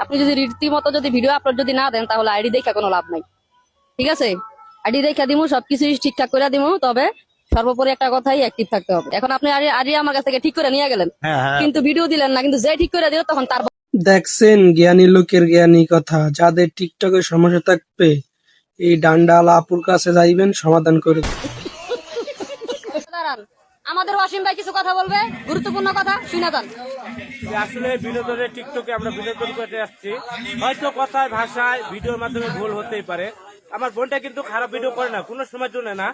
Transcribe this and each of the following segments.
আপনি যদি রীতিমতো যদি ভিডিও আপলোড যদি না দেন তাহলে আইডি দেখা কোনো লাভ নাই। ঠিক আছে, আইডি দেখা দিমু, সবকিছু ঠিকঠাক করে দিমু, তবে সর্বোপরি একটা কথাই অ্যাক্টিভ থাকতে হবে। এখন আপনি আইডি আমার কাছ থেকে ঠিক করে নিয়ে গেলেন, কিন্তু ভিডিও দিলেন না, কিন্তু যে ঠিক করে দিল তখন তার দেখছেন জ্ঞানী লোকের জ্ঞানী কথা। যাদের টিকটকের সমস্যা থাকবে এই ডান্ডালা আপুর কাছে যাইবেন, সমাধান করে দেবে। দাঁড়ান, আমাদের ওয়াসিম ভাই কিছু কথা বলবে, গুরুত্বপূর্ণ কথা শুনে যান। আসলে বিনোদনের টিকটকে আমরা বিনোদন করতে আসছি, হয়তো কথায় ভাষায় ভিডিওর মাধ্যমে ভুল হতেই পারে। আমার বোনটা কিন্তু খারাপ ভিডিও করে না, কোনো সময় জন্য না।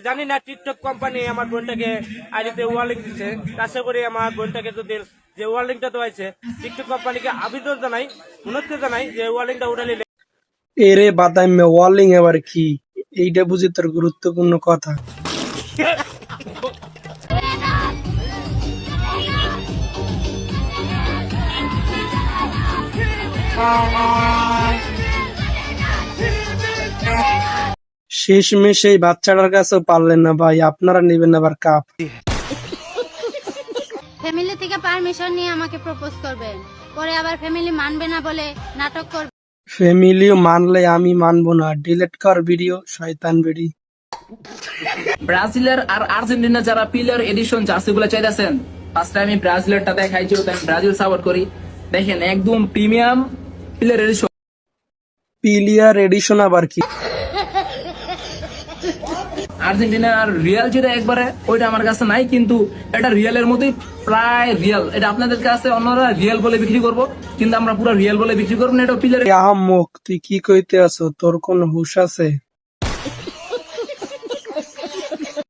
জানি না টিকটক কোম্পানি আমার বোনটাকে আইডিতে ওয়ার্নিং দিচ্ছে, আশা করি আমার বোনটাকে যদি যে ওয়ার্নিংটা দেওয়াইছে টিকটক কোম্পানিকে আবেদন জানাই, অনুরোধ জানাই যে ওয়ার্নিংটা উঠালে। এরে বাদাম ওয়ার্লিং আবার কি? এইটা বুঝি তোর গুরুত্বপূর্ণ কথা। শেষমেশ এই বাচ্চাটার কাছেও পারলেন না ভাই, আপনারা নেবেন আবার কাপ। ফ্যামিলি থেকে পারমিশন নিয়ে আমাকে প্রপোজ করবেন, পরে আবার ফ্যামিলি মানবে না বলে নাটক করবেন। ফ্যামিলিও মানলে আমি মানবো না, ডিলিট কর ভিডিও, শয়তান বেডি। ব্রাজিলের আর আর্জেন্টিনা যারা পিলার এডিশন জার্সি গুলো চাইতেছেন, ফার্স্ট টাইম আমি ব্রাজিলেরটা দেখাই, যেহেতু আমি ব্রাজিল সাপোর্ট করি। দেখেন একদম premium player edition. Player edition আবার কি? আর্জেন্টিনার রিয়াল যেটা একবারে ওইটা আমার কাছে নাই, কিন্তু এটা রিয়ালের মতোই প্রায় রিয়াল। এটা আপনাদের কাছে অন্যরা রিয়াল বলে বিক্রি করবো, কিন্তু আমরা পুরো রিয়াল বলে বিক্রি করবো না। এটা পিলার। আহাম্মক, তুই কি কইতে আছো? তোর কোন হুশ আছে?